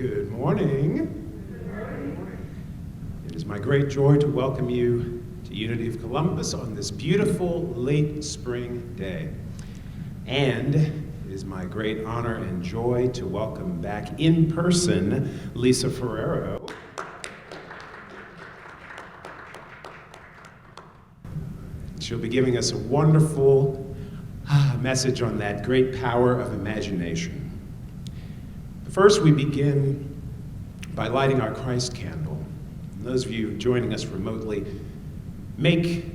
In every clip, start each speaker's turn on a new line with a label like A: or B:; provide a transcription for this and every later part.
A: Good morning. It is my great joy to welcome you to Unity of Columbus on this beautiful late spring day. And it is my great honor and joy to welcome back in person Lisa Ferraro. She'll be giving us a wonderful message on that great power of imagination. First, we begin by lighting our Christ candle. And those of you joining us remotely, make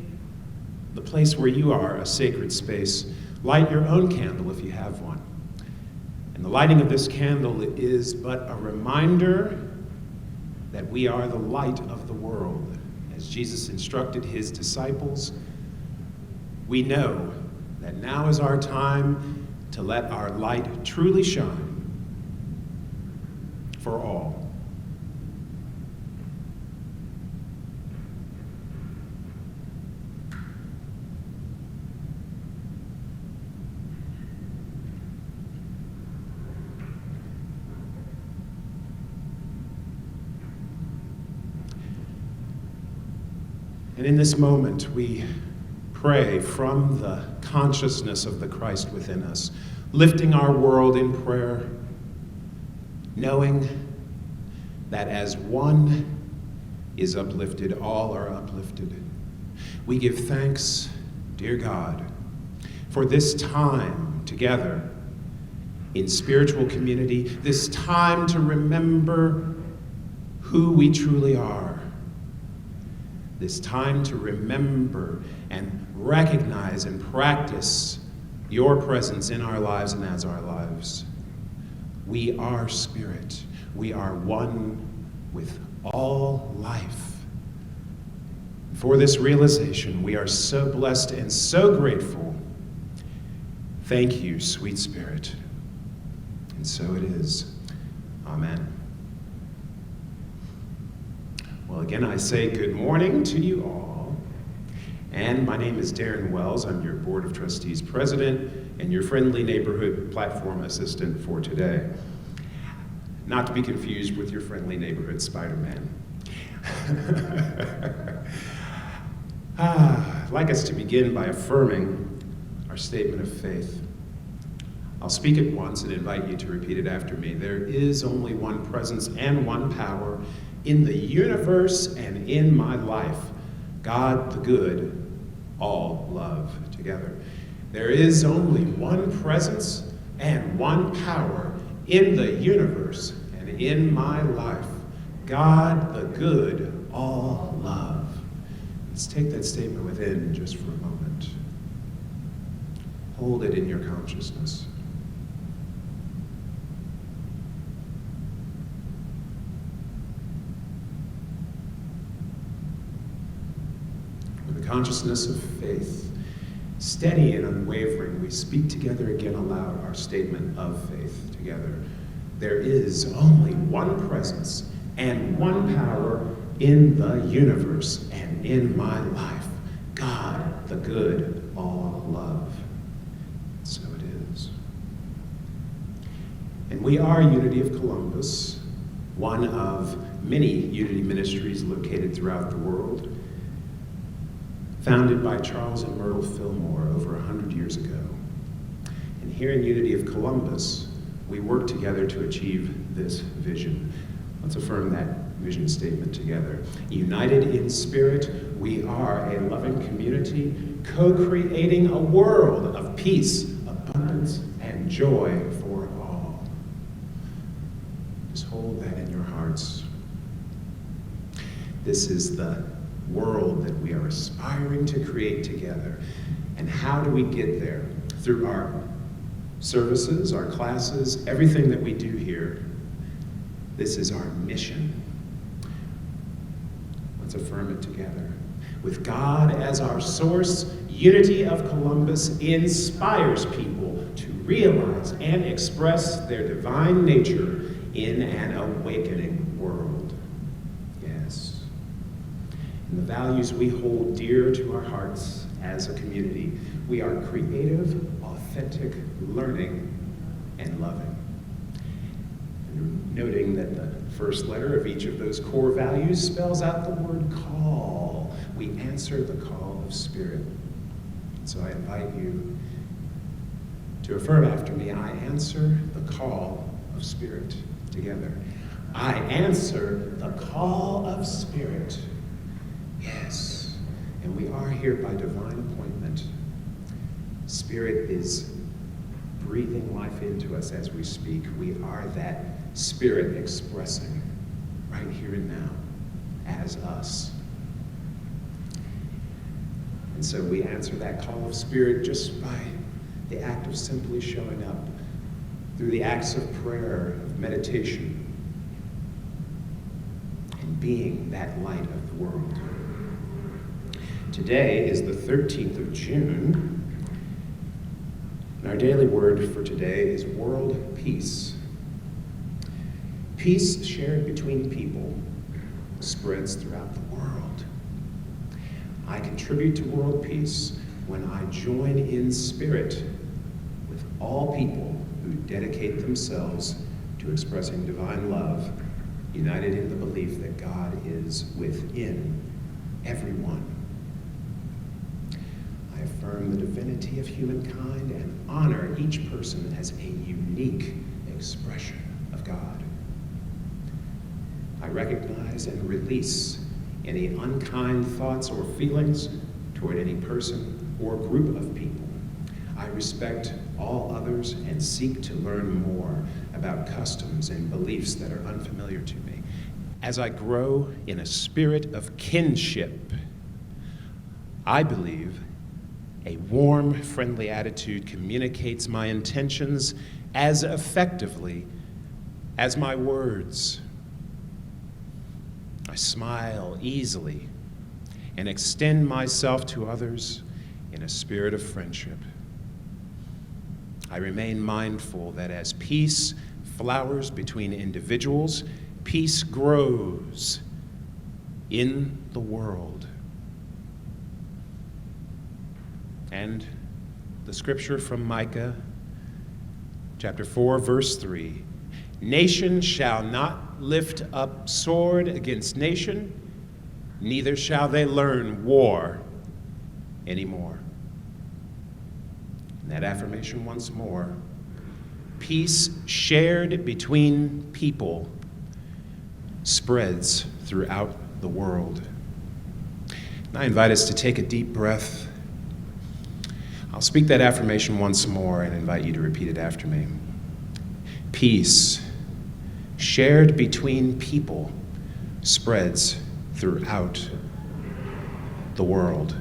A: the place where you are a sacred space. Light your own candle if you have one. And the lighting of this candle is but a reminder that we are the light of the world. As Jesus instructed his disciples, we know that now is our time to let our light truly shine for all. And in this moment, we pray from the consciousness of the Christ within us, lifting our world in prayer, knowing that as one is uplifted, all are uplifted. We give thanks, dear God, for this time together in spiritual community, this time to remember who we truly are, this time to remember and recognize and practice your presence in our lives and as our lives. We are spirit. We are one with all life. For this realization, we are so blessed and so grateful. Thank you, sweet Spirit. And so it is. Amen. Well, again, I say good morning to you all. And my name is Darren Wells. I'm your Board of Trustees President and your friendly neighborhood platform assistant for today. Not to be confused with your friendly neighborhood Spider-Man. I'd like us to begin by affirming our statement of faith. I'll speak it once and invite you to repeat it after me. There is only one presence and one power in the universe and in my life, God the good, all love together. There is only one presence and one power in the universe and in my life, God the good, all love. Let's take that statement within just for a moment. Hold it in your consciousness. With the consciousness of faith, steady and unwavering, we speak together again aloud our statement of faith together. There is only one presence and one power in the universe and in my life, God the good, all love. So it is. And we are Unity of Columbus, one of many Unity ministries located throughout the world, founded by Charles and Myrtle Fillmore over 100 years ago. And here in Unity of Columbus, we work together to achieve this vision. Let's affirm that vision statement together. United in spirit, we are a loving community, co-creating a world of peace, abundance, and joy for all. Just hold that in your hearts. This is the world that we are aspiring to create together. And how do we get there? Through our services, our classes, everything that we do here. This is our mission. Let's affirm it together. With God as our source, Unity of Columbus inspires people to realize and express their divine nature in an awakening world. Yes. And the values we hold dear to our hearts as a community. We are creative, authentic, learning, and loving. And noting that the first letter of each of those core values spells out the word call. We answer the call of Spirit. So I invite you to affirm after me, I answer the call of Spirit. Together. I answer the call of Spirit. Yes. And we are here by divine appointment. Spirit is breathing life into us as we speak. We are that Spirit expressing right here and now as us. And so we answer that call of Spirit just by the act of simply showing up through the acts of prayer, of meditation, and being that light of the world. Today is the 13th of June, and our daily word for today is world peace. Peace shared between people spreads throughout the world. I contribute to world peace when I join in spirit with all people who dedicate themselves to expressing divine love, united in the belief that God is within everyone. I affirm the divinity of humankind and honor each person as a unique expression of God. I recognize and release any unkind thoughts or feelings toward any person or group of people. I respect all others and seek to learn more about customs and beliefs that are unfamiliar to me. As I grow in a spirit of kinship, I believe a warm, friendly attitude communicates my intentions as effectively as my words. I smile easily and extend myself to others in a spirit of friendship. I remain mindful that as peace flowers between individuals, peace grows in the world. And the scripture from Micah, chapter 4, verse 3, nation shall not lift up sword against nation, neither shall they learn war anymore. And that affirmation once more, peace shared between people spreads throughout the world. And I invite us to take a deep breath. I'll speak that affirmation once more and invite you to repeat it after me. Peace shared between people spreads throughout the world.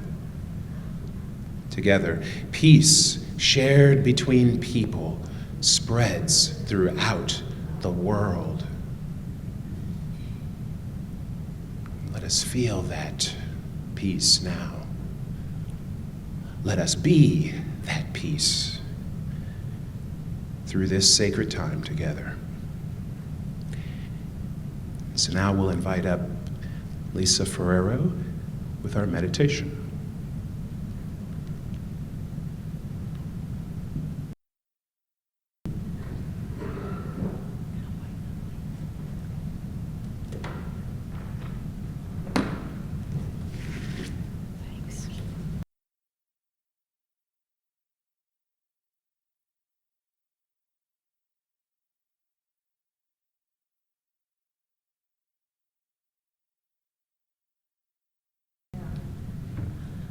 A: Together, peace shared between people spreads throughout the world. Let us feel that peace now. Let us be that peace through this sacred time together. So now we'll invite up Lisa Ferraro with our meditation.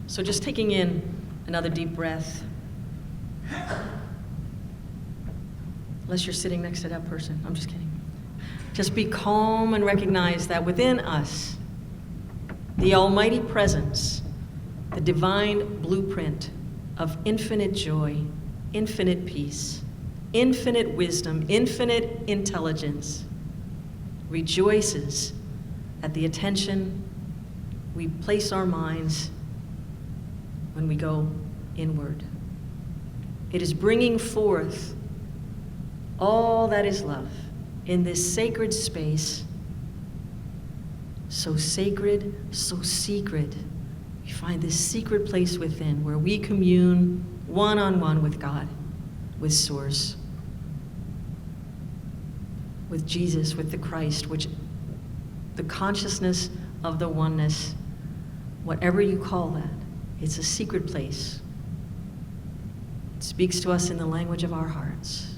B: So just taking in another deep breath. Unless you're sitting next to that person. I'm just kidding. Just be calm and recognize that within us, the almighty presence, the divine blueprint of infinite joy, infinite peace, infinite wisdom, infinite intelligence, rejoices at the attention we place our minds when we go inward. It is bringing forth all that is love in this sacred space, so sacred, so secret. We find this secret place within where we commune one-on-one with God, with Source. with Jesus, with the Christ, which the consciousness of the oneness, whatever you call that, it's a secret place. It speaks to us in the language of our hearts.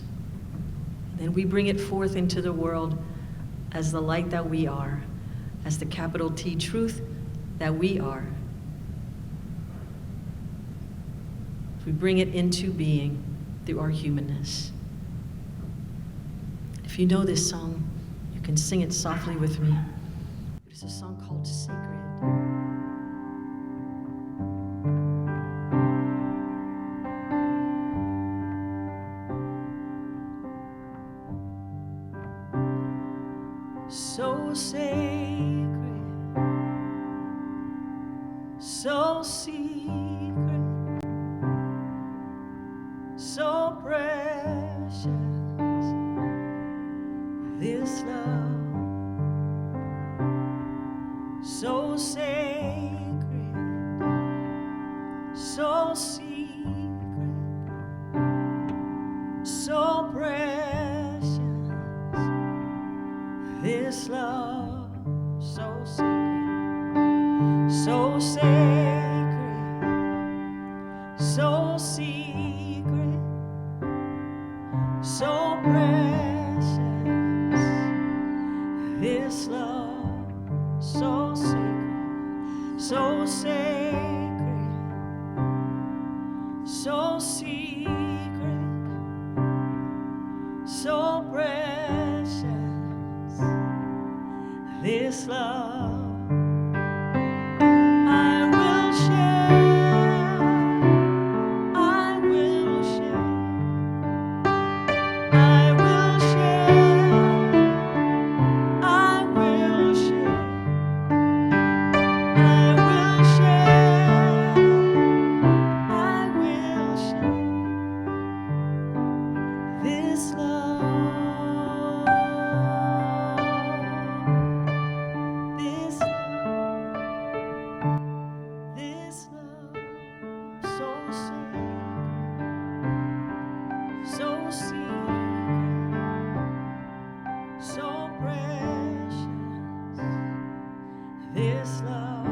B: Then we bring it forth into the world as the light that we are, as the capital T truth that we are. We bring it into being through our humanness. If you know this song, you can sing it softly with me. It's a song called Sacred. So sacred, so secret, so precious, this love, so sacred, so secret, so precious, this love, so sacred, so sacred, so secret, so precious, this love, so sacred, so sacred, so secret, so precious, this love. I will share, I will share, I will share, I will share, I will share, I will share, this love. This love, so sacred, so secret, so precious. This love,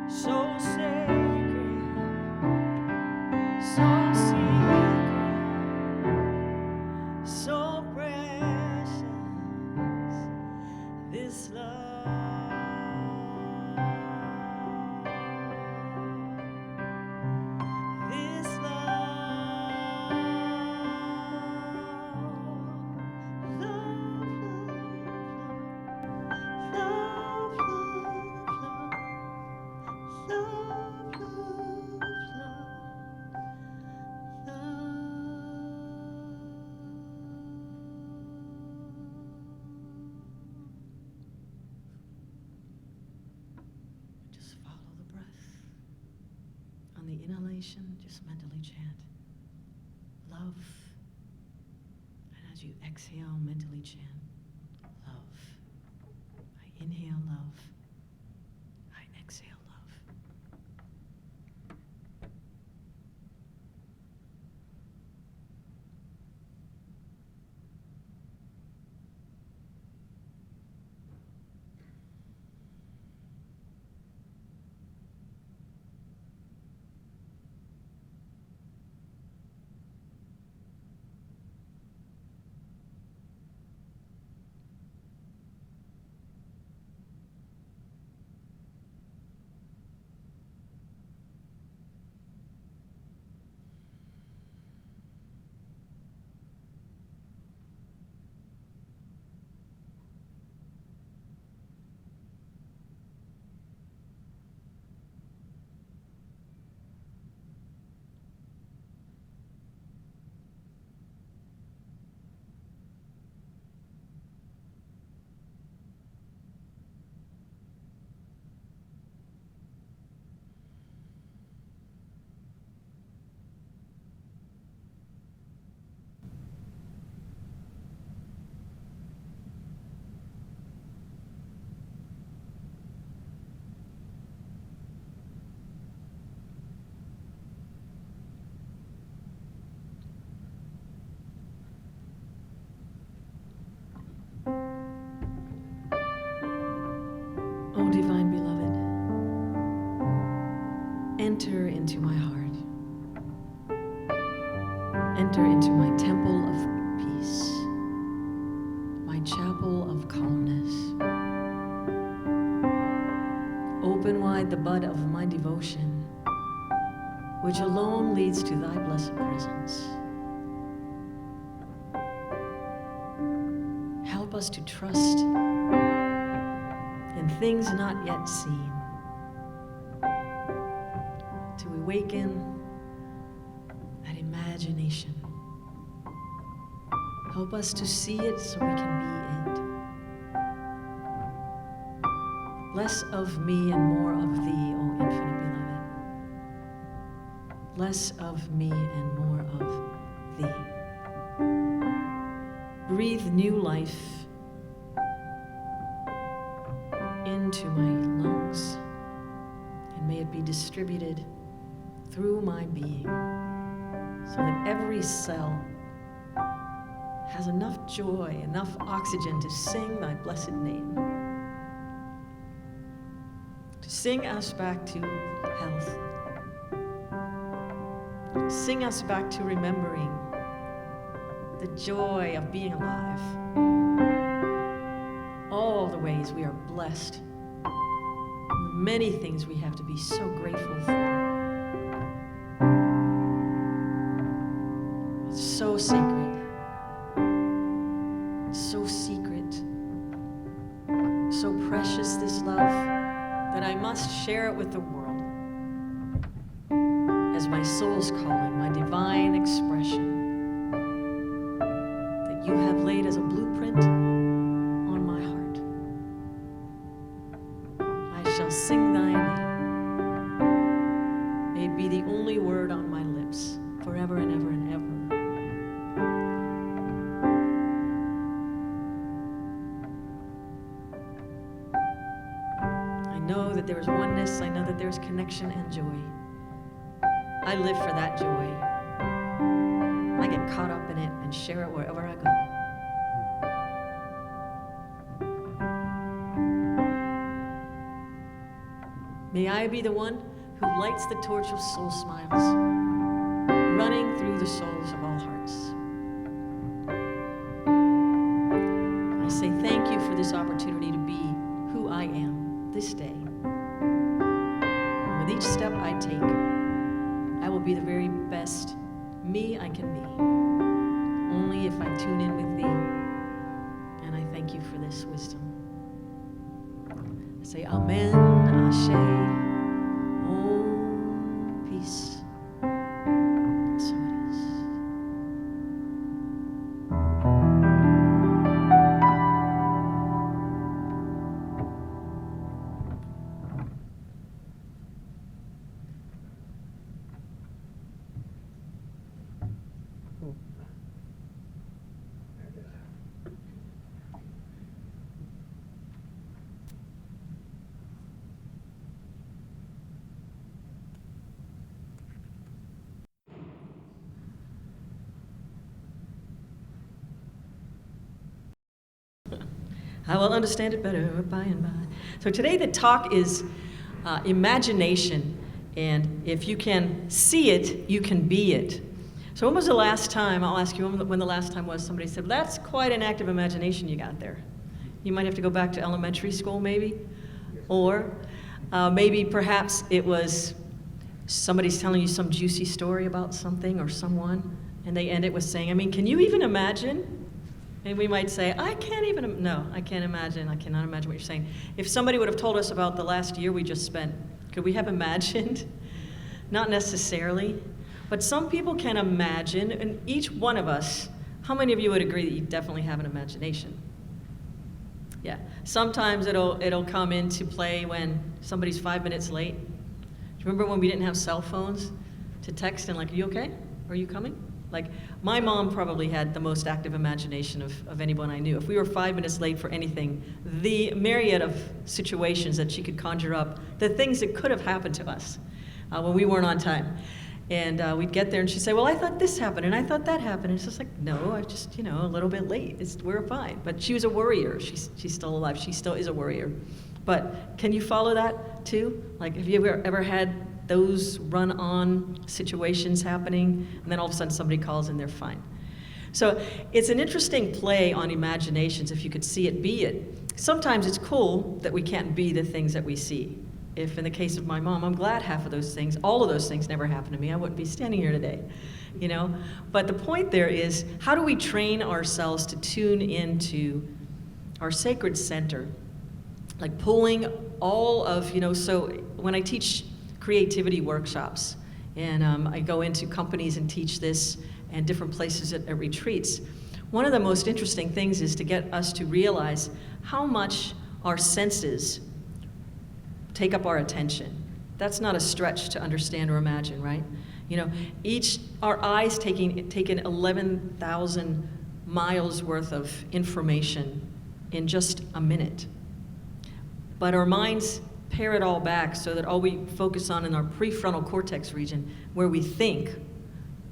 B: so sacred, so secret, so precious. This love. This love, love, love, love, just follow the breath. On the inhalation, just mentally chant love. And as you exhale, mentally chant love. I inhale love. I exhale love. into my heart. Enter into my temple of peace, my chapel of calmness. Open wide the bud of my devotion, which alone leads to thy blessed presence. Help us to trust in things not yet seen, to awaken that imagination. Help us to see it so we can be it. Less of me and more of thee, O infinite beloved. Less of me and more of thee. Breathe new life into my lungs, and may it be distributed through my being, so that every cell has enough joy, enough oxygen to sing thy blessed name, to sing us back to health, to sing us back to remembering the joy of being alive, all the ways we are blessed, and the many things we have to be so grateful for. It's so sacred, it's so secret, so precious, this love, that I must share it with the world as my soul's calling, my divine expression that you have laid as a blueprint on my heart. I shall sing thy name. May it be the only word on my lips forever and ever and ever. I know that there is oneness. I know that there is connection and joy. I live for that joy. I get caught up in it and share it wherever I go. May I be the one who lights the torch of soul smiles, running through the souls of all hearts. I say thank you for this opportunity to be who I am this day. And with each step I take, I will be the very best me I can be, only if I tune in with thee. And I thank you for this wisdom. I say Amen, Ashe, Om, peace. So it is. I will understand it better by and by. So today the talk is imagination, and if you can see it, you can be it. So when was the last time, I'll ask you when the last time was somebody said, that's quite an active imagination you got there. You might have to go back to elementary school maybe, or maybe perhaps it was somebody's telling you some juicy story about something or someone, and they end it with saying, I mean, can you even imagine? And we might say, I can't imagine, I cannot imagine what you're saying. If somebody would have told us about the last year we just spent, could we have imagined? Not necessarily, but some people can imagine, and each one of us, how many of you would agree that you definitely have an imagination? Yeah, sometimes it'll come into play when somebody's 5 minutes late. Do you remember when we didn't have cell phones to text and like, are you okay? Are you coming? Like, my mom probably had the most active imagination of anyone I knew. If we were 5 minutes late for anything, the myriad of situations that she could conjure up, the things that could have happened to us when we weren't on time. And we'd get there and she'd say, well, I thought this happened and I thought that happened. And it's just like, no, I just, a little bit late. We're fine. But she was a worrier. She's still alive. She still is a worrier. But can you follow that too? Like, have you ever had those run-on situations happening, and then all of a sudden somebody calls and they're fine. So it's an interesting play on imaginations, if you could see it, be it. Sometimes it's cool that we can't be the things that we see. If in the case of my mom, I'm glad half of those things, all of those things never happened to me. I wouldn't be standing here today, you know? But the point there is, how do we train ourselves to tune into our sacred center? Like pulling all of, so when I teach creativity workshops, and I go into companies and teach this and different places at retreats, one of the most interesting things is to get us to realize how much our senses take up our attention. That's not a stretch to understand or imagine, right? Our eyes taking 11,000 miles worth of information in just a minute. But our minds pare it all back so that all we focus on in our prefrontal cortex region, where we think,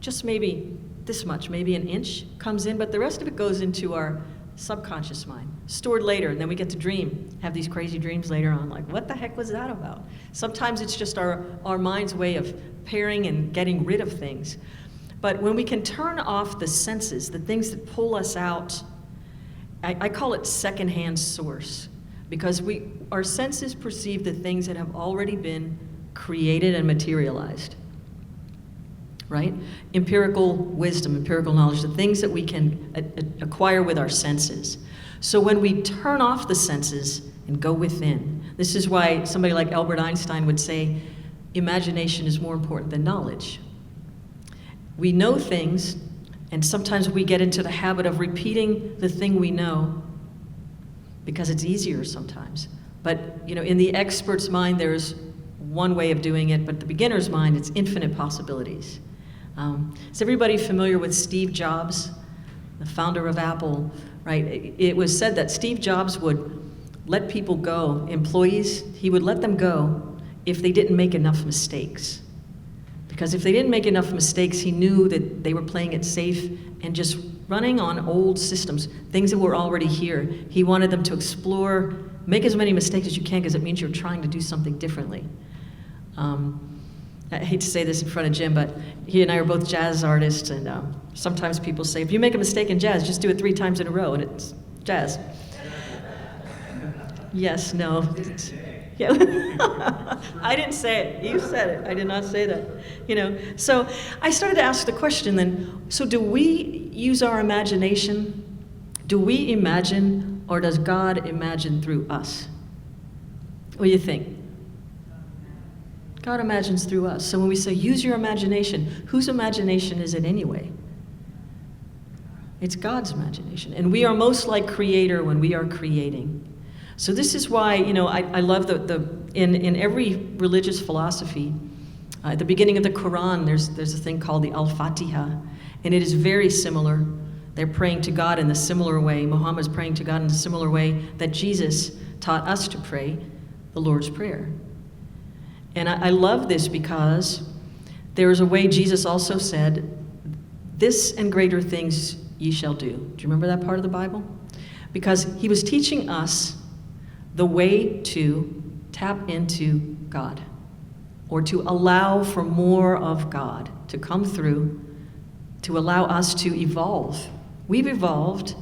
B: just maybe this much, maybe an inch comes in, but the rest of it goes into our subconscious mind, stored later, and then we get to dream, have these crazy dreams later on, like, what the heck was that about? Sometimes it's just our mind's way of pairing and getting rid of things. But when we can turn off the senses, the things that pull us out, I call it secondhand source, because our senses perceive the things that have already been created and materialized. Right? Empirical wisdom, empirical knowledge, the things that we can acquire with our senses. So when we turn off the senses and go within, this is why somebody like Albert Einstein would say, imagination is more important than knowledge. We know things, and sometimes we get into the habit of repeating the thing we know because it's easier sometimes. But in the expert's mind, there's one way of doing it, but the beginner's mind, it's infinite possibilities. Is everybody familiar with Steve Jobs, the founder of Apple, right? It was said that Steve Jobs would let people go, employees, he would let them go if they didn't make enough mistakes. Because if they didn't make enough mistakes, he knew that they were playing it safe and just running on old systems, things that were already here. He wanted them to explore, make as many mistakes as you can, because it means you're trying to do something differently. I hate to say this in front of Jim, but he and I are both jazz artists, and sometimes people say, if you make a mistake in jazz, just do it 3 times in a row, and it's jazz. Yes, no. Yeah. I didn't say it. You said it. I did not say that. So I started to ask the question then, so do we use our imagination? Do we imagine, or does God imagine through us? What do you think? God imagines through us. So when we say, use your imagination, whose imagination is it anyway? It's God's imagination. And we are most like creator when we are creating. So this is why, I love in every religious philosophy, at the beginning of the Quran, there's a thing called the Al-Fatiha, and it is very similar. They're praying to God in a similar way. Muhammad's praying to God in a similar way that Jesus taught us to pray the Lord's Prayer. And I love this because there is a way Jesus also said, this and greater things ye shall do. Do you remember that part of the Bible? Because he was teaching us the way to tap into God, or to allow for more of God to come through, to allow us to evolve. We've evolved.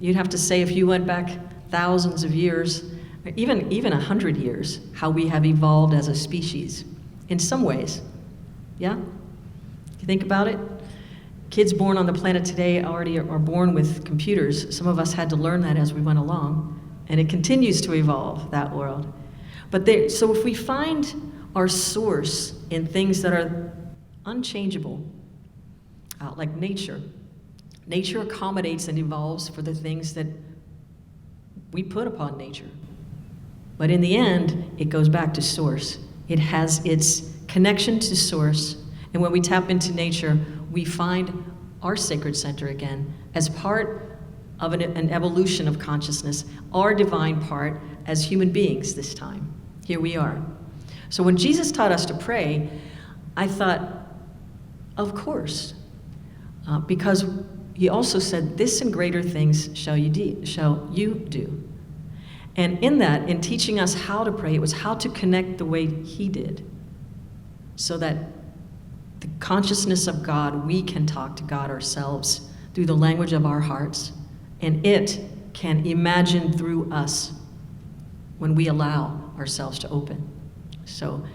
B: You'd have to say, if you went back thousands of years, even 100 years, how we have evolved as a species in some ways. Yeah? You think about it? Kids born on the planet today already are born with computers. Some of us had to learn that as we went along, and it continues to evolve, that world. So if we find our source in things that are unchangeable, like nature accommodates and evolves for the things that we put upon nature. But in the end, it goes back to source. It has its connection to source. And when we tap into nature, we find our sacred center again as part of an evolution of consciousness, our divine part as human beings this time. Here we are. So when Jesus taught us to pray, I thought, of course, because he also said, this and greater things shall you do. And in that, in teaching us how to pray, it was how to connect the way he did. so that the consciousness of God, we can talk to God ourselves through the language of our hearts, and it can imagine through us when we allow ourselves to open. So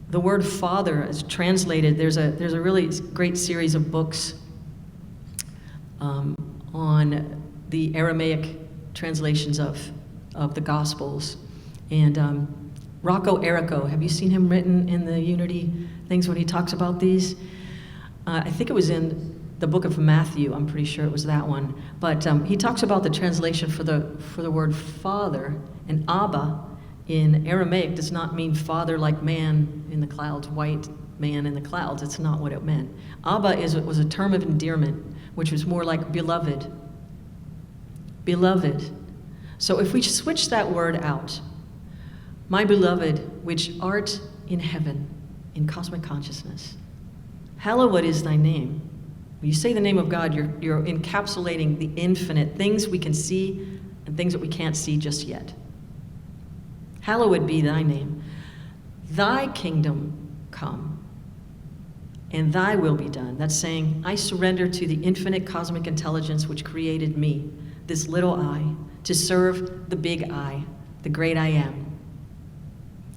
B: the word Father is translated, there's a really great series of books on the Aramaic translations of the Gospels. And Rocco Errico, have you seen him written in the Unity things when he talks about these? I think it was in the book of Matthew, I'm pretty sure it was that one. But he talks about the translation for the word Father, and Abba in Aramaic does not mean father like man in the clouds, white man in the clouds. It's not what it meant. Abba was a term of endearment, which was more like beloved. Beloved. So if we switch that word out, my beloved, which art in heaven, in cosmic consciousness, hallowed is thy name. When you say the name of God, you're encapsulating the infinite, things we can see and things that we can't see just yet. Hallowed be thy name. Thy kingdom come, and thy will be done. That's saying, I surrender to the infinite cosmic intelligence which created me, this little I, to serve the big I, the great I am.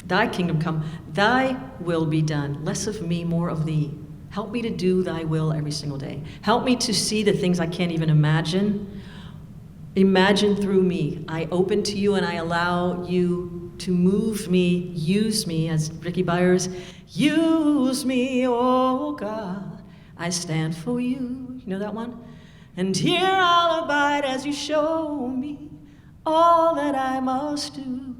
B: Thy kingdom come, thy will be done. Less of me, more of thee. Help me to do thy will every single day. Help me to see the things I can't even imagine. Imagine through me. I open to you and I allow you to move me, use me, as Ricky Byers, use me, oh God, I stand for you. You know that one? And here I'll abide as you show me all that I must do.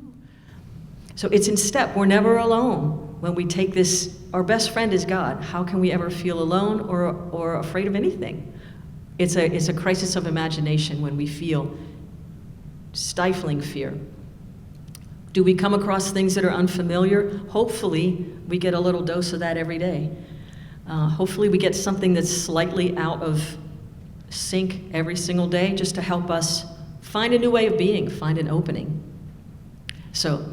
B: So it's in step. We're never alone when we take this. Our best friend is God. How can we ever feel alone or afraid of anything? It's a crisis of imagination when we feel stifling fear. Do we come across things that are unfamiliar? Hopefully, we get a little dose of that every day. Hopefully, we get something that's slightly out of sync every single day just to help us find a new way of being, find an opening. So,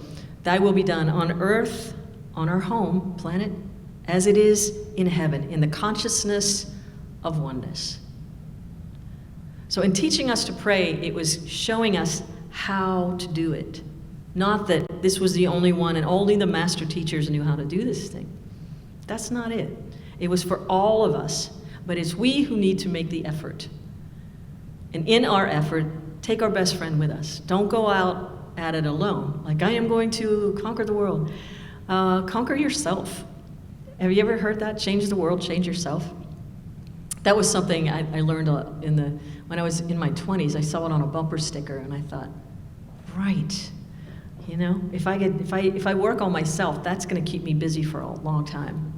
B: thy will be done on earth, on our home planet, as it is in heaven, in the consciousness of oneness. So in teaching us to pray, it was showing us how to do it. Not that this was the only one and only the master teachers knew how to do this thing. That's not it. It was for all of us, but it's we who need to make the effort. And in our effort, take our best friend with us. Don't go out at it alone, like I am going to conquer the world. Conquer yourself. Have you ever heard that? Change the world, change yourself. That was something I learned when I was in my 20s. I saw it on a bumper sticker, and I thought, right, you know, if I work on myself, that's going to keep me busy for a long time.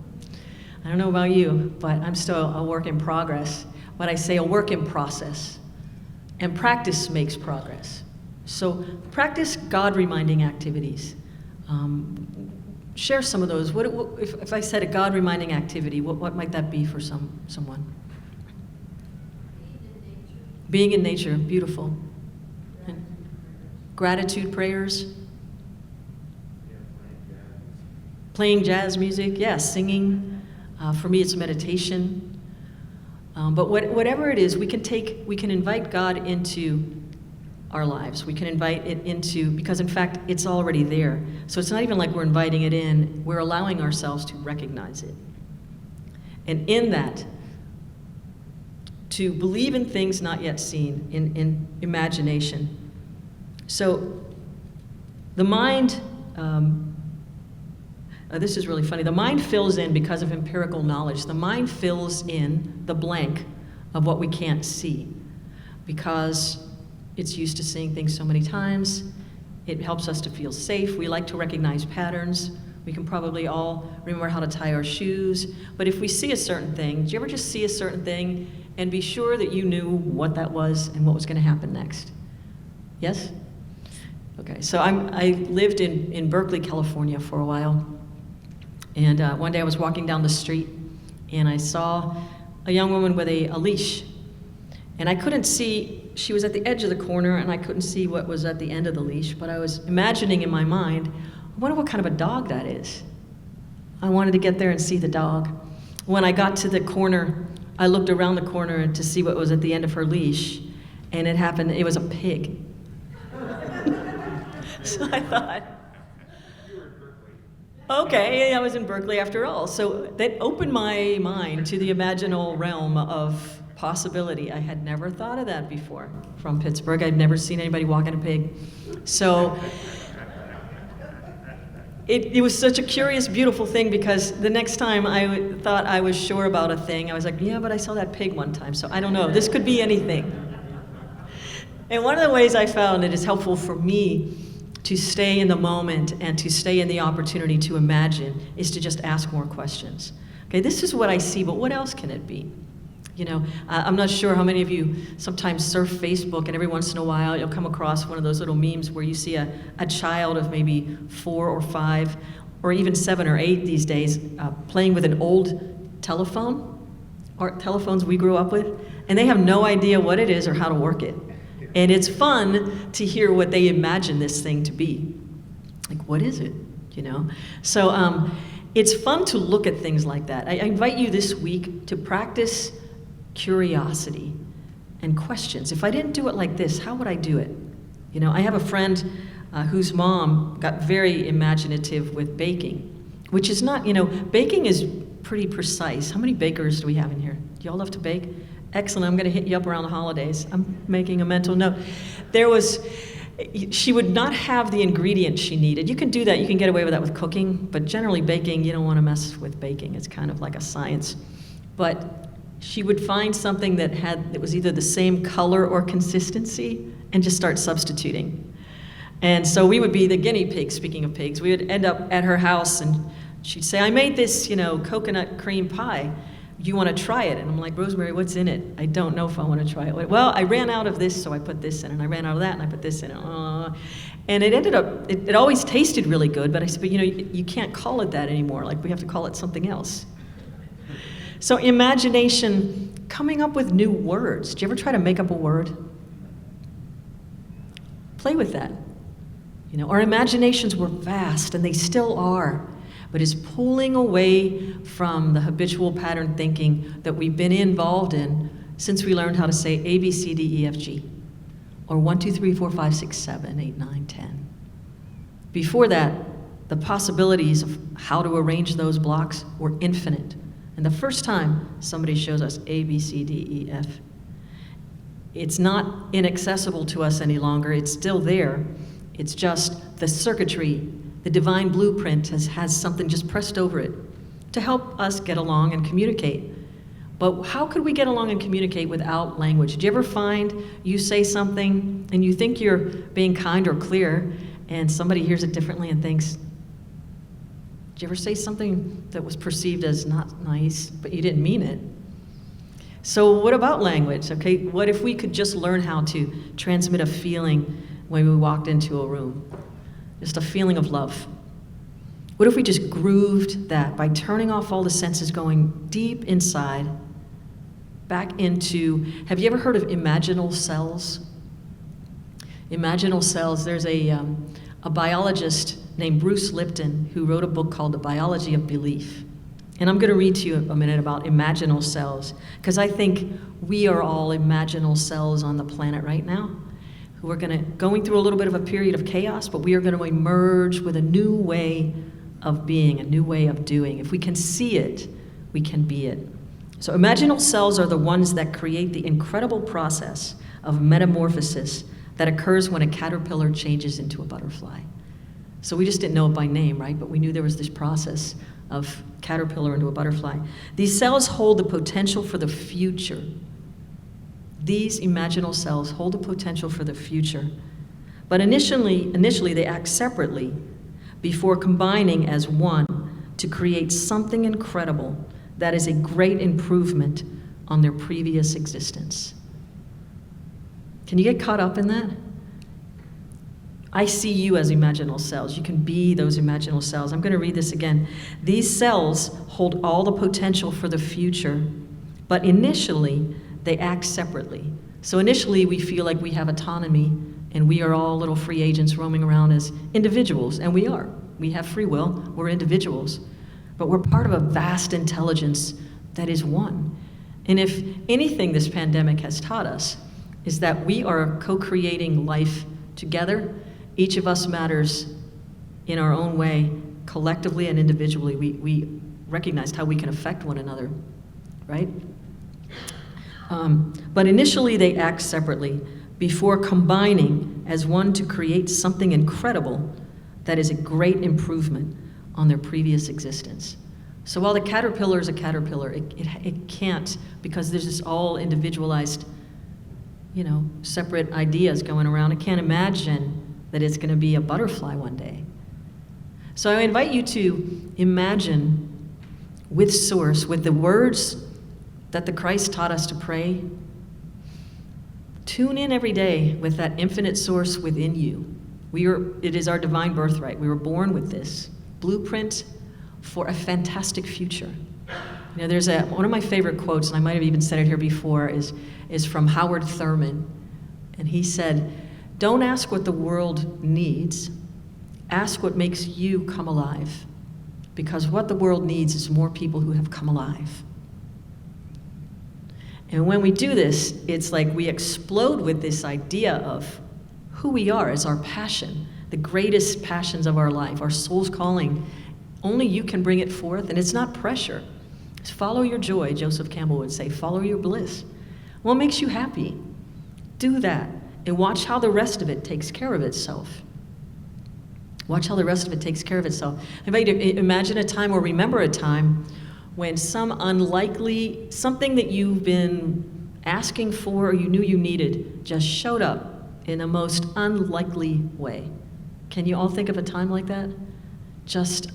B: I don't know about you, but I'm still a work in progress. But I say a work in process, and practice makes progress. So practice God-reminding activities. Share some of those. If I said a God-reminding activity, what might that be for someone? Being in nature, beautiful. And gratitude prayers. Playing jazz music, yes, singing. For me, it's meditation. But whatever it is, we can invite God into our lives. We can invite it into, because in fact, it's already there. So it's not even like we're inviting it in, we're allowing ourselves to recognize it. And in that, to believe in things not yet seen, in imagination. So the mind, this is really funny, the mind fills in because of empirical knowledge. The mind fills in the blank of what we can't see because it's used to seeing things so many times. It helps us to feel safe. We like to recognize patterns. We can probably all remember how to tie our shoes. But if we see a certain thing, do you ever just see a certain thing and be sure that you knew what that was and what was going to happen next? Yes? Okay, so I lived in Berkeley, California for a while. And one day I was walking down the street and I saw a young woman with a leash. And I couldn't see, she was at the edge of the corner and I couldn't see what was at the end of the leash, but I was imagining in my mind, I wonder what kind of a dog that is. I wanted to get there and see the dog. When I got to the corner, I looked around the corner to see what was at the end of her leash, and it was a pig. So I thought, okay, I was in Berkeley after all. So that opened my mind to the imaginal realm of possibility. I had never thought of that before. From Pittsburgh, I'd never seen anybody walking a pig. So it was such a curious, beautiful thing, because the next time I thought I was sure about a thing, I was like, yeah, but I saw that pig one time, so I don't know. This could be anything. And one of the ways I found it is helpful for me to stay in the moment and to stay in the opportunity to imagine is to just ask more questions. Okay, this is what I see, but what else can it be? You know, I'm not sure how many of you sometimes surf Facebook, and every once in a while you'll come across one of those little memes where you see a child of maybe 4 or 5 or even 7 or 8 these days playing with an old telephone, or telephones we grew up with, and they have no idea what it is or how to work it. And it's fun to hear what they imagine this thing to be. Like, what is it, you know? So it's fun to look at things like that. I invite you this week to practice curiosity and questions. If I didn't do it like this, how would I do it? You know, I have a friend whose mom got very imaginative with baking, which is not, you know, baking is pretty precise. How many bakers do we have in here? Do y'all love to bake? Excellent. I'm going to hit you up around the holidays. I'm making a mental note. She would not have the ingredients she needed. You can do that. You can get away with that with cooking, but generally baking, you don't want to mess with baking. It's kind of like a science. But she would find something that was either the same color or consistency and just start substituting. And so we would be the guinea pigs, speaking of pigs. We would end up at her house and she'd say, I made this, you know, coconut cream pie. You want to try it? And I'm like, Rosemary, what's in it? I don't know if I want to try it. Well, I ran out of this, so I put this in, and I ran out of that, and I put this in. And it ended up, it always tasted really good, but I said, but you know, you can't call it that anymore. Like, we have to call it something else. So imagination, coming up with new words. Do you ever try to make up a word? Play with that. You know, our imaginations were vast, and they still are, but is pulling away from the habitual pattern thinking that we've been involved in since we learned how to say A, B, C, D, E, F, G, or 1, 2, 3, 4, 5, 6, 7, 8, 9, 10. Before that, the possibilities of how to arrange those blocks were infinite. And the first time somebody shows us A, B, C, D, E, F, it's not inaccessible to us any longer. It's still there. It's just the circuitry, the divine blueprint has something just pressed over it to help us get along and communicate. But how could we get along and communicate without language? Do you ever find you say something and you think you're being kind or clear and somebody hears it differently and thinks, did you ever say something that was perceived as not nice, but you didn't mean it? So what about language? Okay, what if we could just learn how to transmit a feeling when we walked into a room? Just a feeling of love. What if we just grooved that by turning off all the senses, going deep inside, back into, have you ever heard of imaginal cells? Imaginal cells, there's a biologist named Bruce Lipton who wrote a book called The Biology of Belief. And I'm going to read to you a minute about imaginal cells, because I think we are all imaginal cells on the planet right now, who are going through a little bit of a period of chaos, but we are going to emerge with a new way of being, a new way of doing. If we can see it, we can be it. So imaginal cells are the ones that create the incredible process of metamorphosis that occurs when a caterpillar changes into a butterfly. So we just didn't know it by name, right? But we knew there was this process of caterpillar into a butterfly. These cells hold the potential for the future. These imaginal cells hold the potential for the future. But initially they act separately before combining as one to create something incredible that is a great improvement on their previous existence. Can you get caught up in that? I see you as imaginal cells. You can be those imaginal cells. I'm going to read this again. These cells hold all the potential for the future, but initially they act separately. So initially we feel like we have autonomy and we are all little free agents roaming around as individuals, and we are. We have free will, we're individuals. but we're part of a vast intelligence that is one. And if anything this pandemic has taught us is that we are co-creating life together. Each of us matters in our own way, collectively and individually. We recognized how we can affect one another, right? But initially they act separately before combining as one to create something incredible that is a great improvement on their previous existence. So while the caterpillar is a caterpillar, it can't, because there's this all individualized, separate ideas going around. It can't imagine that it's going to be a butterfly one day. So I invite you to imagine with Source, with the words that the Christ taught us to pray. Tune in every day with that infinite Source within you. It is our divine birthright. We were born with this blueprint for a fantastic future. There's one of my favorite quotes, and I might have even said it here before, is from Howard Thurman. And he said, "Don't ask what the world needs, ask what makes you come alive. Because what the world needs is more people who have come alive." And when we do this, it's like we explode with this idea of who we are as our passion, the greatest passions of our life, our soul's calling. Only you can bring it forth, and it's not pressure. It's follow your joy, Joseph Campbell would say, follow your bliss. What makes you happy? Do that, and watch how the rest of it takes care of itself. Watch how the rest of it takes care of itself. I invite you to imagine a time or remember a time when something that you've been asking for or you knew you needed just showed up in a most unlikely way. Can you all think of a time like that? It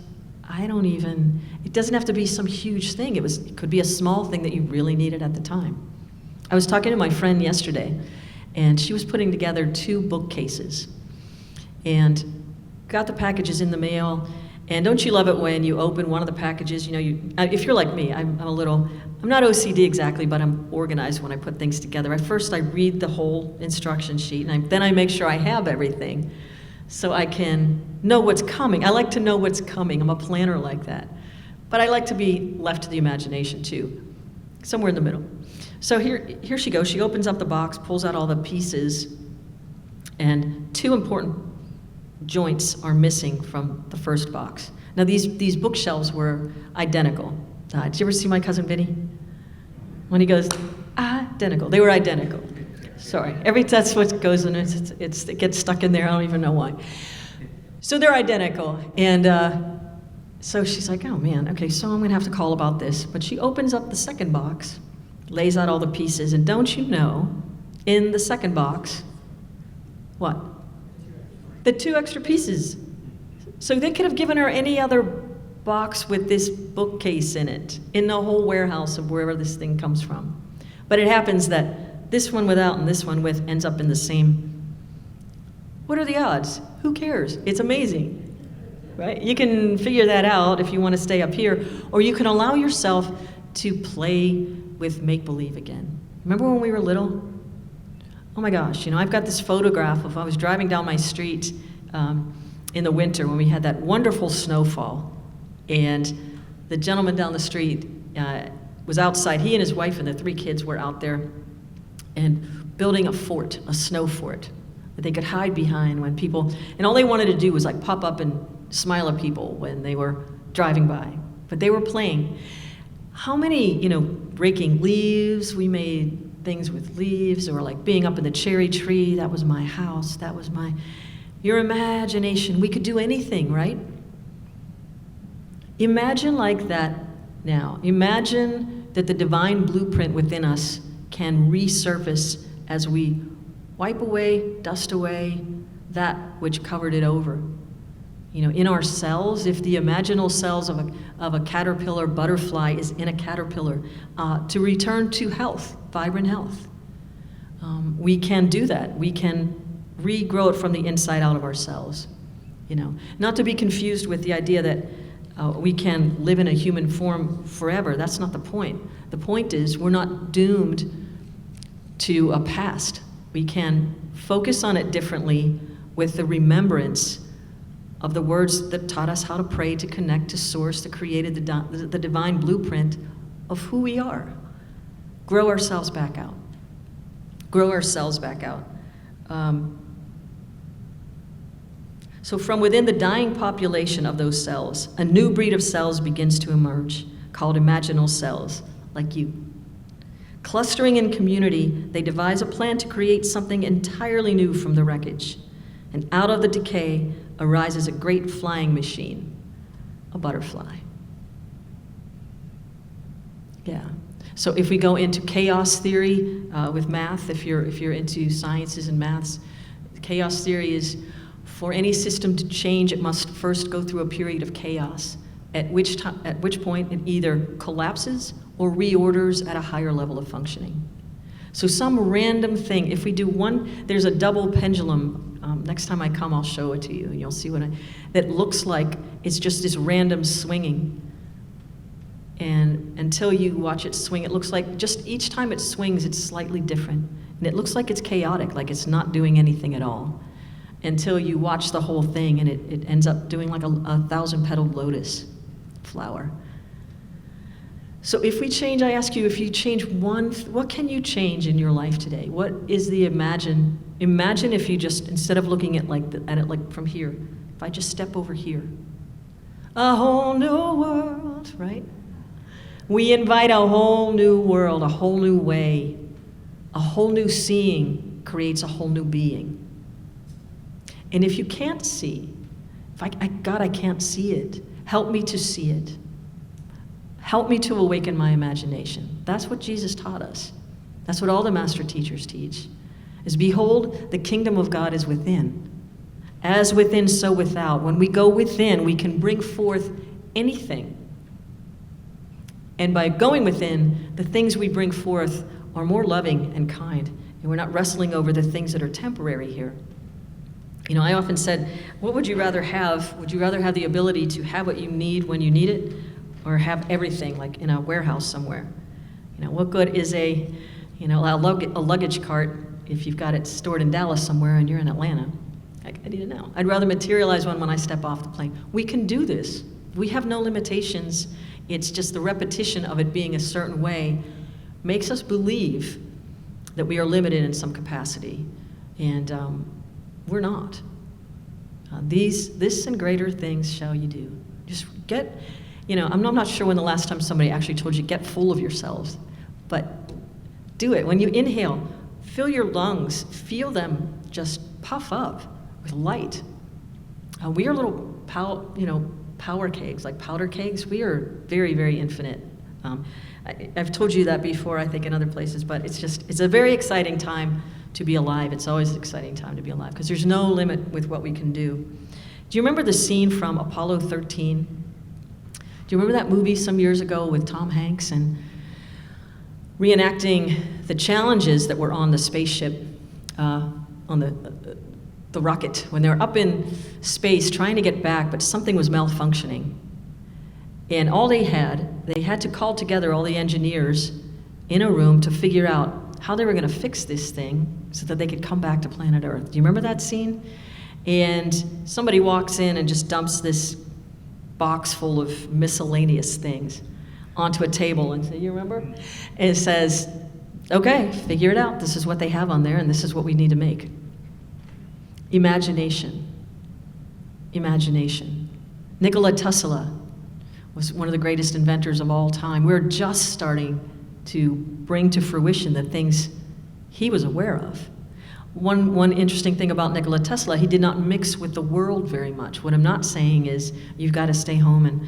B: doesn't have to be some huge thing. It could be a small thing that you really needed at the time. I was talking to my friend yesterday, and she was putting together 2 bookcases. And got the packages in the mail, and don't you love it when you open one of the packages, if you're like me, I'm not OCD exactly, but I'm organized when I put things together. At first I read the whole instruction sheet, and then I make sure I have everything so I can know what's coming. I like to know what's coming. I'm a planner like that. But I like to be left to the imagination too, somewhere in the middle. So here she goes. She opens up the box, pulls out all the pieces, and 2 important joints are missing from the first box. Now these bookshelves were identical. Did you ever see My Cousin Vinny? When he goes, identical. They were identical. Sorry. That's what goes in it. It gets stuck in there. I don't even know why. So they're identical. And so she's like, oh man, okay, so I'm gonna have to call about this. But she opens up the second box, lays out all the pieces, and don't you know, in the second box, what? The 2 extra pieces. So they could have given her any other box with this bookcase in it, in the whole warehouse of wherever this thing comes from. But it happens that this one without and this one with ends up in the same. What are the odds? Who cares? It's amazing, right? You can figure that out if you want to stay up here, or you can allow yourself to play with make-believe again. Remember when we were little? Oh my gosh, I've got this photograph of I was driving down my street in the winter when we had that wonderful snowfall, and the gentleman down the street was outside. He and his wife and the 3 kids were out there and building a fort, a snow fort, that they could hide behind when people, and all they wanted to do was like pop up and smile at people when they were driving by. But they were playing. How many, raking leaves, we made things with leaves, or like being up in the cherry tree, that was my house, your imagination, we could do anything, right? Imagine like that now. Imagine that the divine blueprint within us can resurface as we wipe away, dust away that which covered it over. In our cells, if the imaginal cells of a caterpillar butterfly is in a caterpillar, to return to health, vibrant health. We can do that. We can regrow it from the inside out of ourselves. Not to be confused with the idea that we can live in a human form forever. That's not the point. The point is we're not doomed to a past. We can focus on it differently with the remembrance of the words that taught us how to pray, to connect to Source, that created the divine blueprint of who we are. Grow ourselves back out. Grow ourselves back out. So from within the dying population of those cells, a new breed of cells begins to emerge, called imaginal cells, like you. Clustering in community, they devise a plan to create something entirely new from the wreckage. And out of the decay arises a great flying machine, a butterfly. Yeah. So if we go into chaos theory with math, if you're into sciences and maths, chaos theory is for any system to change, it must first go through a period of chaos, at which point it either collapses or reorders at a higher level of functioning. So some random thing, if we do one, there's a double pendulum. Next time I come, I'll show it to you, and you'll see that looks like it's just this random swinging. And until you watch it swing, it looks like just each time it swings, it's slightly different. And it looks like it's chaotic, like it's not doing anything at all. Until you watch the whole thing, and it ends up doing like a 1,000-petaled lotus flower. So if we change, I ask you, if you change one, what can you change in your life today? What is the imagine if you just, instead of looking at it like from here, if I just step over here. A whole new world, right? We invite a whole new world, a whole new way. A whole new seeing creates a whole new being. And if you can't see, God, I can't see it, help me to see it. Help me to awaken my imagination. That's what Jesus taught us. That's what all the master teachers teach. Is behold, the kingdom of God is within. As within, so without. When we go within, we can bring forth anything. And by going within, the things we bring forth are more loving and kind. And we're not wrestling over the things that are temporary here. You know, I often said, what would you rather have? Would you rather have the ability to have what you need when you need it, or have everything, like in a warehouse somewhere? You know, what good is a luggage cart if you've got it stored in Dallas somewhere and you're in Atlanta? I need it now. I'd rather materialize one when I step off the plane. We can do this. We have no limitations. It's just the repetition of it being a certain way makes us believe that we are limited in some capacity, and we're not. This and greater things shall you do. Just get, I'm not sure when the last time somebody actually told you, get full of yourselves, but do it. When you inhale, fill your lungs, feel them just puff up with light. We are little power kegs, like powder kegs. We are very, very infinite. I've told you that before, I think, in other places, but it's a very exciting time to be alive. It's always an exciting time to be alive, because there's no limit with what we can do. Do you remember the scene from Apollo 13? Do you remember that movie some years ago with Tom Hanks and reenacting the challenges that were on the spaceship, on the rocket, when they were up in space trying to get back, but something was malfunctioning. And all they had to call together all the engineers in a room to figure out how they were going to fix this thing so that they could come back to planet Earth. Do you remember that scene? And somebody walks in and just dumps this box full of miscellaneous things onto a table and says, you remember? And it says, okay, figure it out. This is what they have on there, and this is what we need to make. Imagination. Imagination. Nikola Tesla was one of the greatest inventors of all time. We're just starting to bring to fruition the things he was aware of. One interesting thing about Nikola Tesla, he did not mix with the world very much. What I'm not saying is you've got to stay home and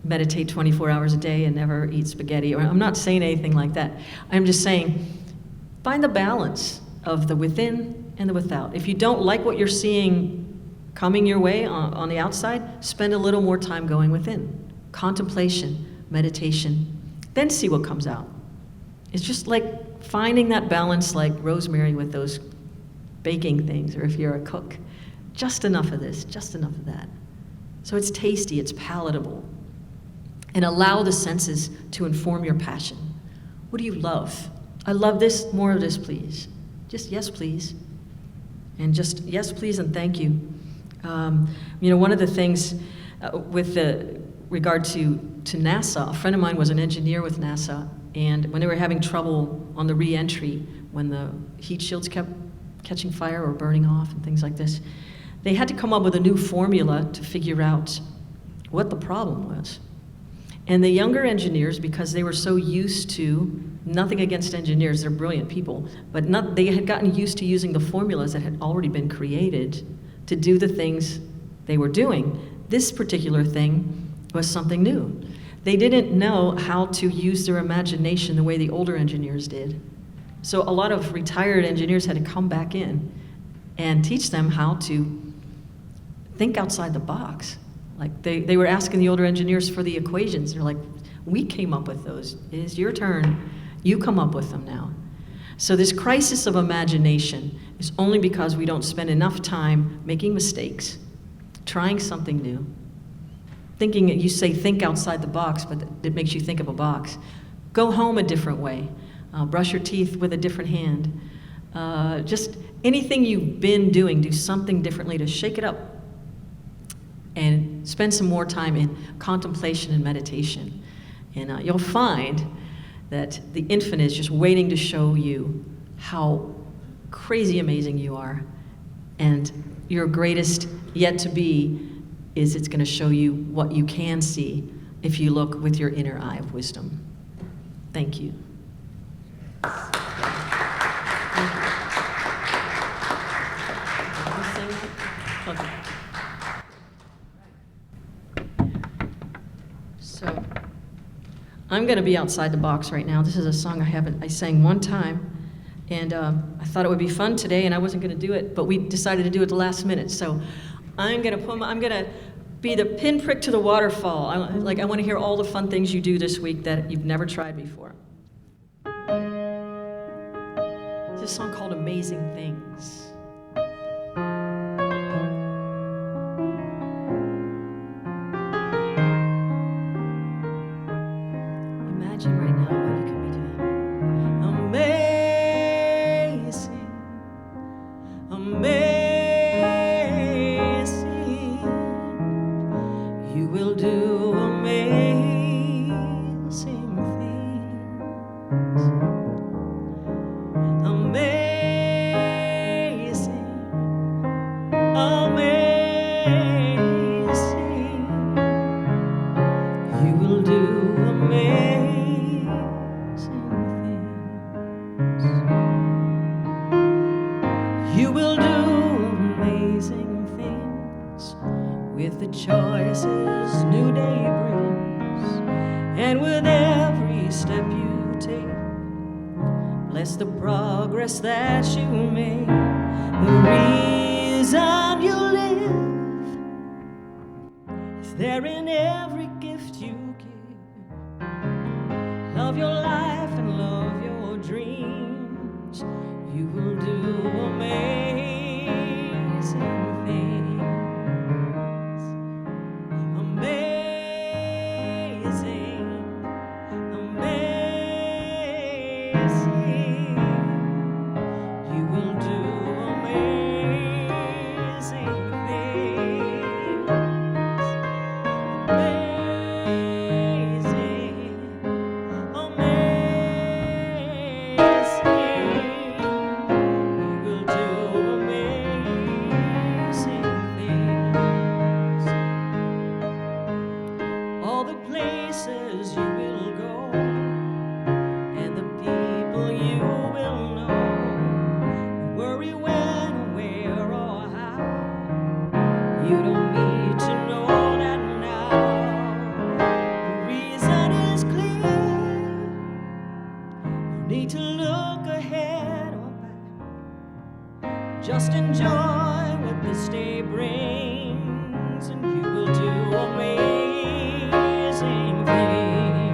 B: meditate 24 hours a day and never eat spaghetti. Or I'm not saying anything like that. I'm just saying find the balance of the within and the without. If you don't like what you're seeing coming your way on the outside, spend a little more time going within. Contemplation, meditation, then see what comes out. It's just like finding that balance, like Rosemary with those baking things, or if you're a cook, just enough of this, just enough of that. So it's tasty, it's palatable. And allow the senses to inform your passion. What do you love? I love this, more of this, please. Just yes, please. And just yes, please, and thank you. One of the things with the regard to NASA, a friend of mine was an engineer with NASA, and when they were having trouble on the re-entry, when the heat shields kept catching fire or burning off and things like this, they had to come up with a new formula to figure out what the problem was. And the younger engineers, because they were so used to, nothing against engineers, they're brilliant people, but they had gotten used to using the formulas that had already been created to do the things they were doing. This particular thing was something new. They didn't know how to use their imagination the way the older engineers did. So a lot of retired engineers had to come back in and teach them how to think outside the box. Like they were asking the older engineers for the equations. They're like, we came up with those. It is your turn. You come up with them now. So this crisis of imagination is only because we don't spend enough time making mistakes, trying something new. Thinking, you say think outside the box, but it makes you think of a box. Go home a different way. Brush your teeth with a different hand. Just anything you've been doing, do something differently to shake it up. And spend some more time in contemplation and meditation. And you'll find that the infinite is just waiting to show you how crazy amazing you are. And your greatest yet to be is it's going to show you what you can see if you look with your inner eye of wisdom. Thank you. Okay. So, I'm going to be outside the box right now. This is a song I sang one time, and I thought it would be fun today, and I wasn't going to do it, but we decided to do it the last minute. So, I'm going to be the pinprick to the waterfall. I want to hear all the fun things you do this week that you've never tried before. It's a song called Amazing Things. Imagine right now what you could be doing. Amazing, amazing. You will do amazing things. Amazing, amazing. You will do amazing things. You will do amazing things with the choices new day brings, and with every step you take. Bless the progress that you make, the reason you live is there in every gift you give. Love your life and love your dreams. You will do amazing things. Amazing, amazing. You will do amazing things. Amazing, amazing. You will do amazing things. All the places you will go, and the people you will know. Don't worry when, where, or how. You don't need to know that now. The reason is clear. No need to look ahead or back. Just enjoy what this day brings, and you will do amazing things.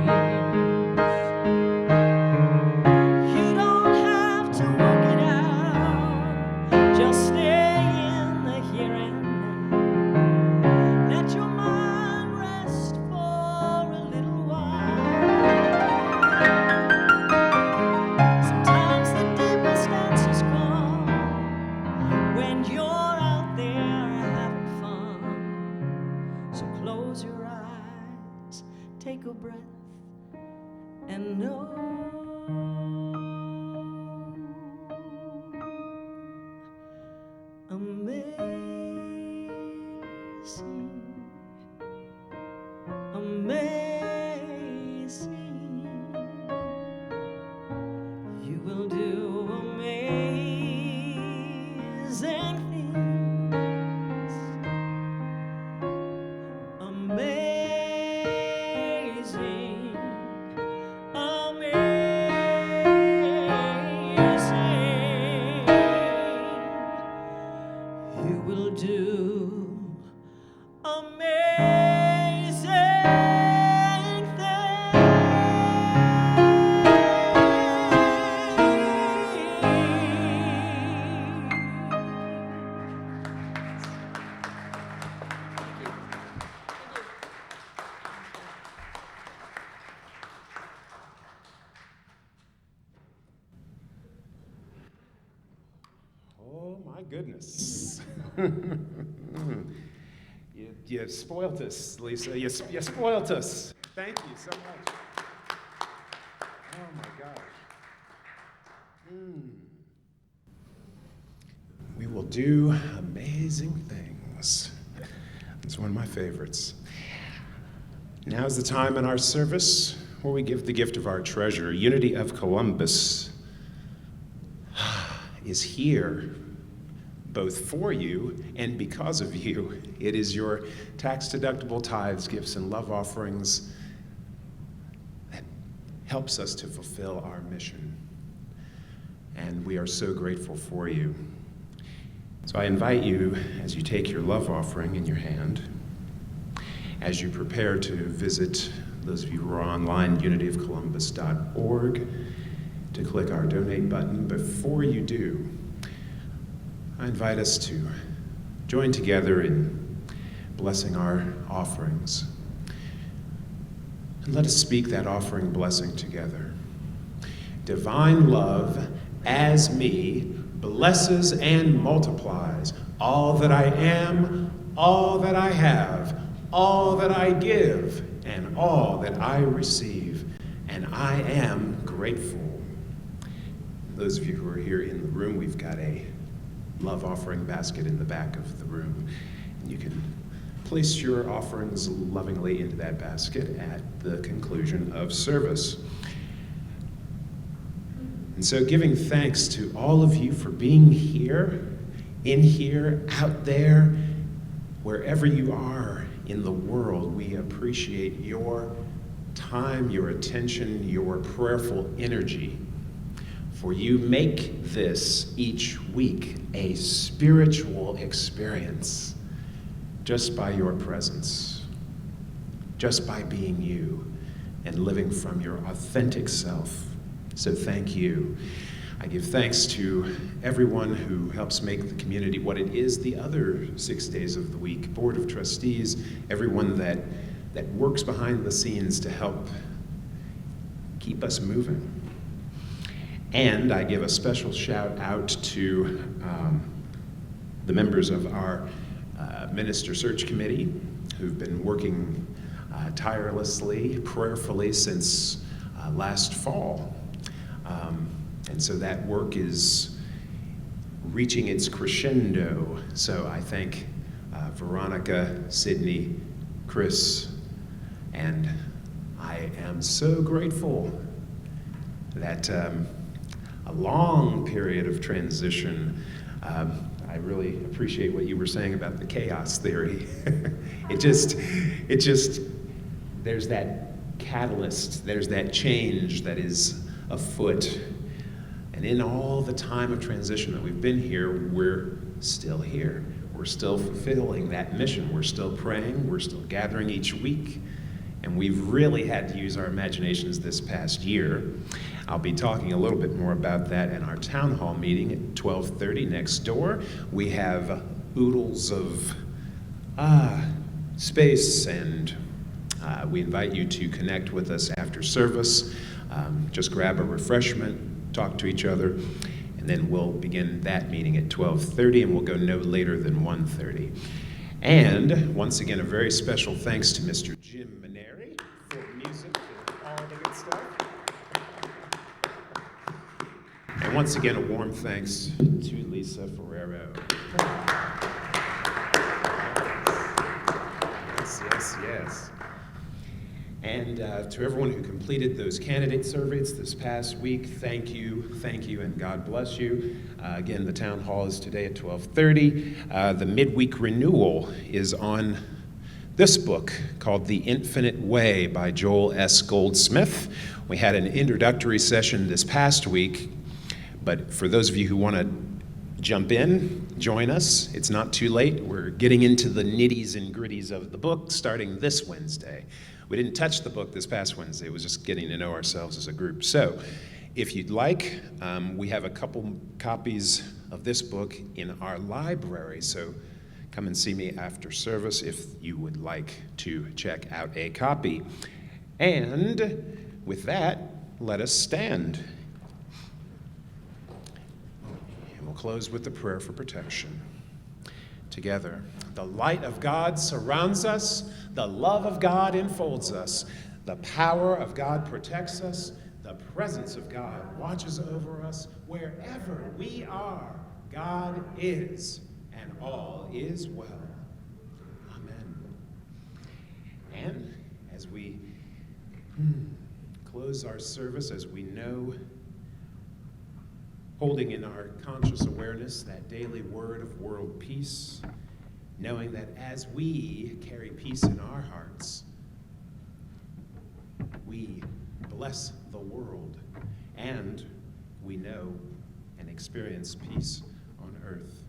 B: close your eyes, take a breath, and know amazing, amazing. You will do amazing things. Amazing, amazing. You will do amazing
A: Oh, my goodness. You spoilt us, Lisa. You spoilt us. Thank you so much. Oh, my gosh. We will do amazing things. It's one of my favorites. Now's the time in our service where we give the gift of our treasure. Unity of Columbus is here, both for you and because of you. It is your tax-deductible tithes, gifts, and love offerings that helps us to fulfill our mission. And we are so grateful for you. So I invite you, as you take your love offering in your hand, as you prepare to visit, those of you who are online, unityofcolumbus.org, to click our donate button. Before you do, I invite us to join together in blessing our offerings. And let us speak that offering blessing together. Divine love, as me, blesses and multiplies all that I am, all that I have, all that I give, and all that I receive. And I am grateful. Those of you who are here in the room, we've got a love offering basket in the back of the room. And you can place your offerings lovingly into that basket at the conclusion of service. And so giving thanks to all of you for being here, in here, out there, wherever you are in the world, we appreciate your time, your attention, your prayerful energy. For you make this each week a spiritual experience just by your presence, just by being you and living from your authentic self. So thank you. I give thanks to everyone who helps make the community what it is the other 6 days of the week, Board of Trustees, everyone that works behind the scenes to help keep us moving. And I give a special shout out to the members of our Minister Search Committee who've been working tirelessly, prayerfully since last fall. And so that work is reaching its crescendo. So I thank Veronica, Sydney, Chris, and I am so grateful that a long period of transition. I really appreciate what you were saying about the chaos theory. It just, there's that catalyst, there's that change that is afoot. And in all the time of transition that we've been here, we're still here. We're still fulfilling that mission. We're still praying. We're still gathering each week. And we've really had to use our imaginations this past year. I'll be talking a little bit more about that in our town hall meeting at 12:30 next door. We have oodles of space, and we invite you to connect with us after service. Just grab a refreshment, talk to each other, and then we'll begin that meeting at 12:30, and we'll go no later than 1:30. And once again, a very special thanks to Mr. Jim Maneri for music and all the good stuff. And once again, a warm thanks to Lisa Ferraro. Yes. And to everyone who completed those candidate surveys this past week, thank you, and God bless you. Again, the town hall is today at 12:30. The midweek renewal is on this book called The Infinite Way by Joel S. Goldsmith. We had an introductory session this past week, but for those of you who want to jump in, join us. It's not too late. We're getting into the nitties and gritties of the book starting this Wednesday. We didn't touch the book this past Wednesday. It was just getting to know ourselves as a group. So if you'd like, we have a couple copies of this book in our library. So come and see me after service if you would like to check out a copy. And with that, let us stand. And we'll close with the prayer for protection. Together, the light of God surrounds us, the love of God enfolds us, the power of God protects us, the presence of God watches over us. Wherever we are, God is, and all is well. Amen. And as we close our service, as we know, holding in our conscious awareness that daily word of world peace, knowing that as we carry peace in our hearts, we bless the world, and we know and experience peace on earth.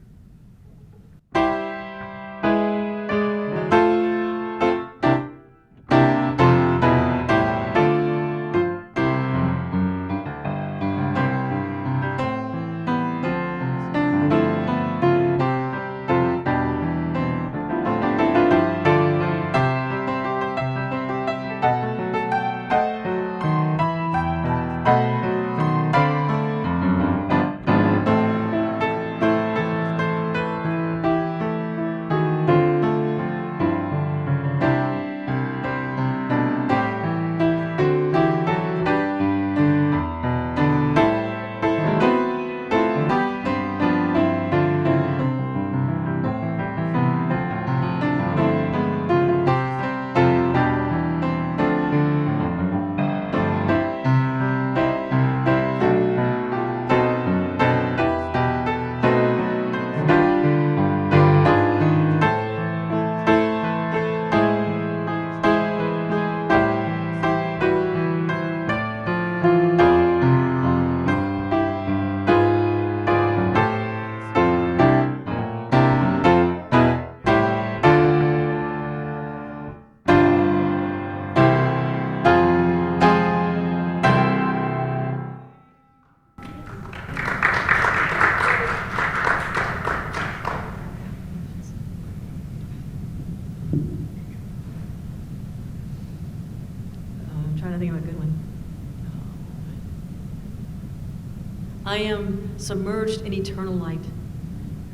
B: I am submerged in eternal light.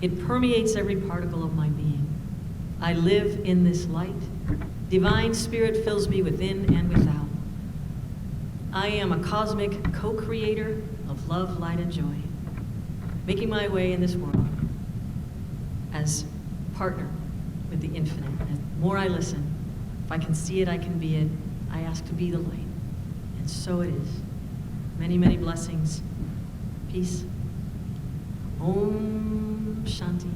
B: It permeates every particle of my being. I live in this light. Divine Spirit fills me within and without. I am a cosmic co-creator of love, light, and joy, making my way in this world as partner with the infinite. As more I listen, if I can see it, I can be it. I ask to be the light. And so it is. Many, many blessings. Peace. Om Shanti.